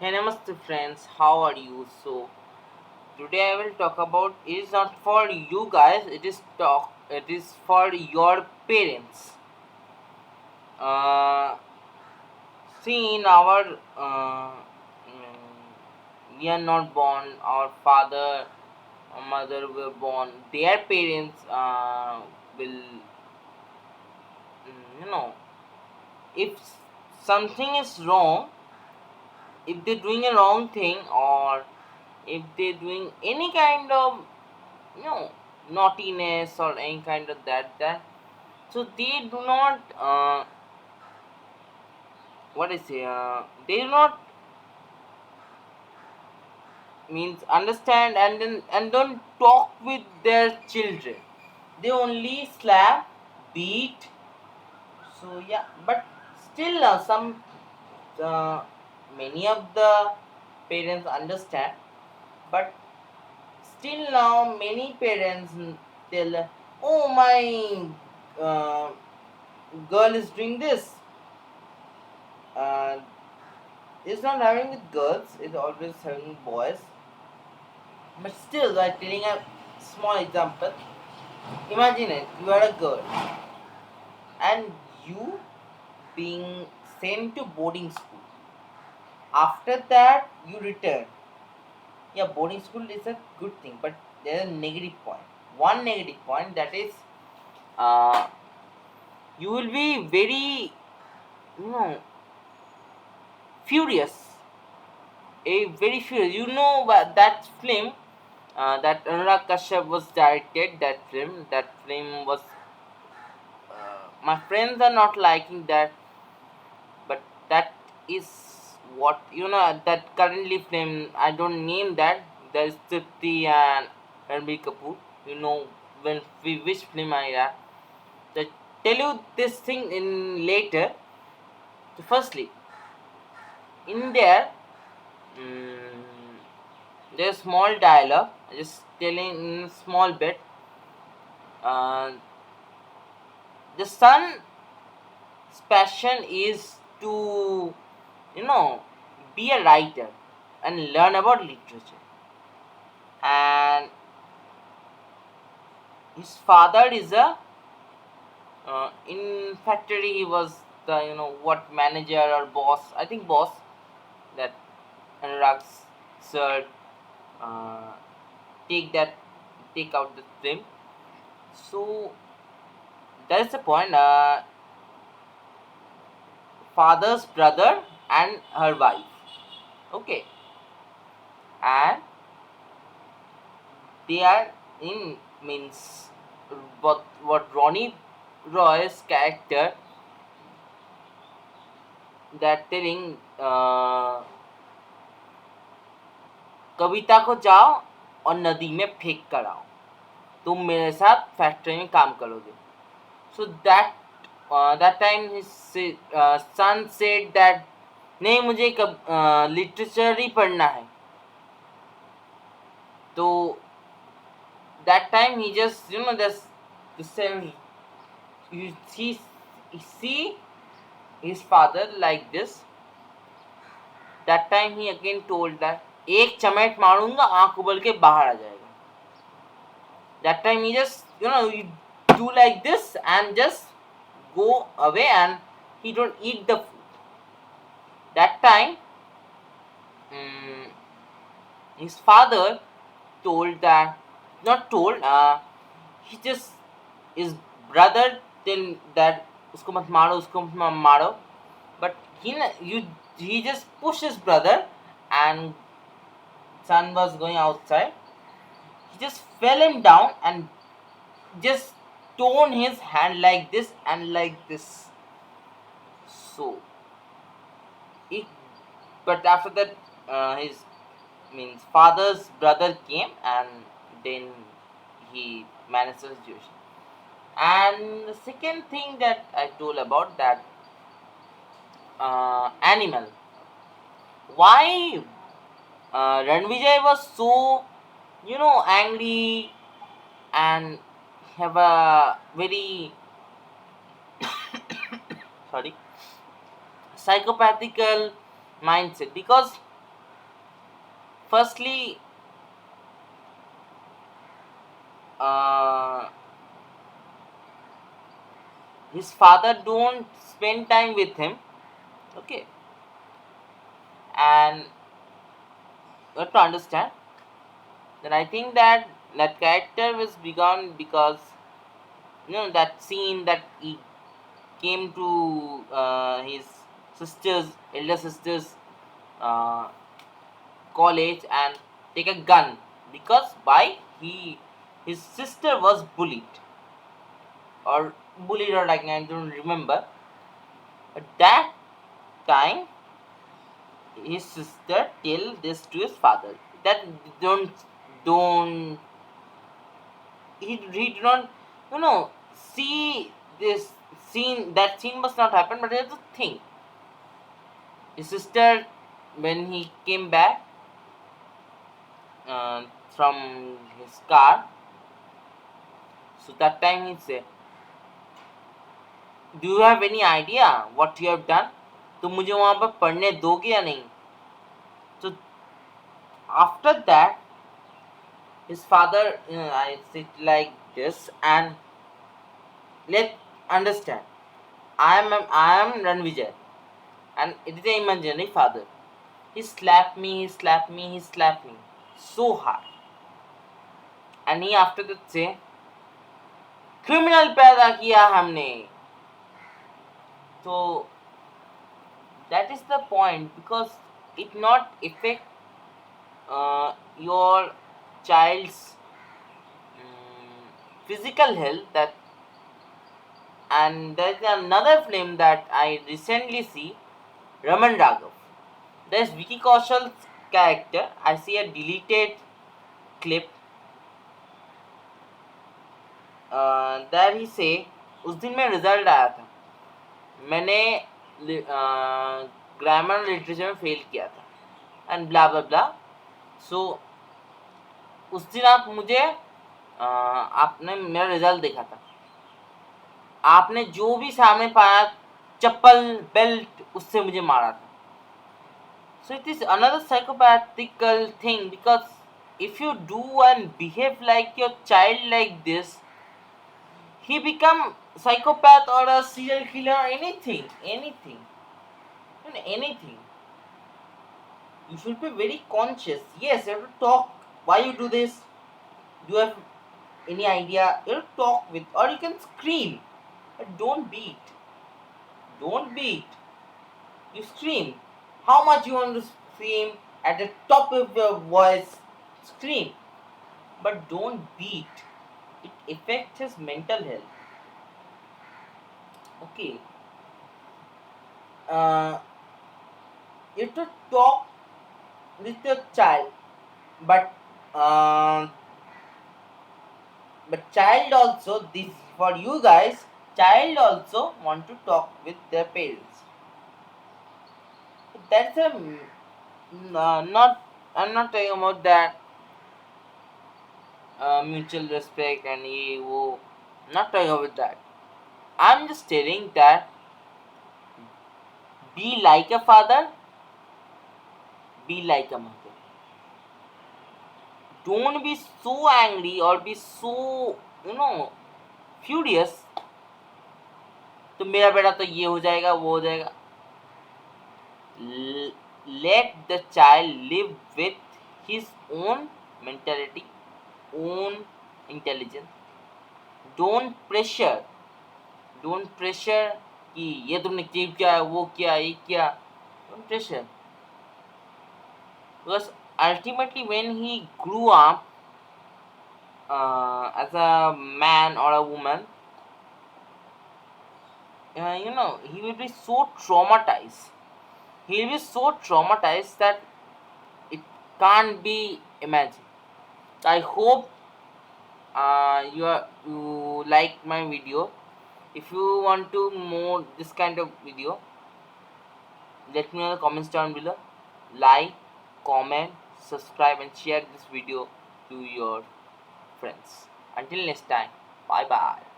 Hey, namaste friends, how are you? So today I will talk about it is not for you guys, it is for your parents. Uh, See in our we are not born, our father or mother were born, their parents will if something is wrong, if they're doing a wrong thing or if they're doing any kind of you know naughtiness or any kind of that so they do not what I say they do not means understand and don't talk with their children. They only slap, beat. So yeah, but still some uh, many of the parents understand, but still now many parents tell, oh my uh, girl is doing this. It's not having with girls, it's always having with boys. But still, like telling a small example, imagine it, you are a girl and you being sent to boarding school. After that, you return. Yeah, boarding school is a good thing, but there's a negative point. One negative point that is, uh, you will be very, you know, furious. Very furious. You know that film that Anurag Kashyap was directed. That film was. My friends are not liking that, but that is what that currently film. I don't name that. There is Tripti and Ranbir Kapoor. You know when which film I have. I tell you this thing in later. So firstly, in there, mm, there's small dialogue. Just telling in small bit. Uh, the son's passion is to you know be a writer and learn about literature, and his father is a in factory. He was the what manager or boss, I think boss, that Anurag sir uh, take that take out the film. So that's the point. Father's brother and her wife, okay, and they are in means what Ronnie Roy's character that telling कविता को जाओ और नदी में फेंक कर आओ, तुम मेरे साथ फैक्ट्री में काम करोगे. So that time his son said that नहीं मुझे लिटरेचर ही पढ़ना है. तो that time he just just the same you see his father like this. That time he again told that एक चमेट मारूंगा आंख उबल के बाहर आ जाएगा. That time he just you do like this and just go away and he don't eat the food. That time mm, his father told that not told he just his brother tell that उसको मत मारो उसको मत मारो, but he just pushed his brother and son was going outside. He just fell him down and just torn his hand like this and like this. So he, but after that his means father's brother came and then he managed the situation. And the second thing that I told about that animal, why Ranvijay was so angry and have a very sorry psychopathical mindset, because firstly, uh, his father don't spend time with him. Okay, and you have to understand that I think that that character was begun because that scene that he came to his elder sister's uh, college and take a gun because why his sister was bullied or like I don't remember. At that time, his sister tell this to his father that don't he do not see this scene. That scene must not happen, but here's the thing: his sister, when he came back uh, from his car, so that time he said, "Do you have any idea what you have done? तुम मुझे वहां पर पढ़ने दोगे या नहीं?" So after that, his father, I sit like this and let understand. I am Ranvijay, and it is an imaginary father. He slapped me, he slapped me, he slapped me so hard, and he after that say, "criminal पैदा किया हमने." So that is the point because it not affect your child's physical health. That and there is another film that I recently see, Raman Raghav. There's Vicky Kaushal's character. I see a deleted clip there he say, उस दिन में result आया था, मैंने grammar literature में fail किया था and blah ब्ला ब्ला. सो उस दिन आप मुझे आपने मेरा रिजल्ट देखा था, आपने जो भी सामने पाया चप्पल बेल्ट उससे मुझे मारा था. So it is another psychopathical thing because if you do and behave like your child like this, he become psychopath or a serial killer, anything. You should be very conscious. Yes, you have to talk why you do this. Do you have any idea? You have to talk with, or you can scream, but don't beat. You scream how much you want to scream at the top of your voice. Scream, but don't beat. It affects his mental health. Okay, you have to talk with your child, but child also, this for you guys, child also want to talk with their parents. That's a not, I'm not talking about that mutual respect and ye wo, not talking about that. I'm just telling that be like a father, be like a mother. Don't be so angry or be so furious. तो मेरा बेटा तो ये हो जाएगा वो हो जाएगा. Let the child live with his own mentality, own intelligence. Don't pressure कि ये तुमने किया वो किया ये किया. Don't pressure, because ultimately when he grew up as a man or a woman, he will be so traumatized. He will be so traumatized that it can't be imagined. I hope you like my video. If you want to more this kind of video, let me know in the comments down below. Like, comment, subscribe and share this video to your friends. Until next time, bye bye.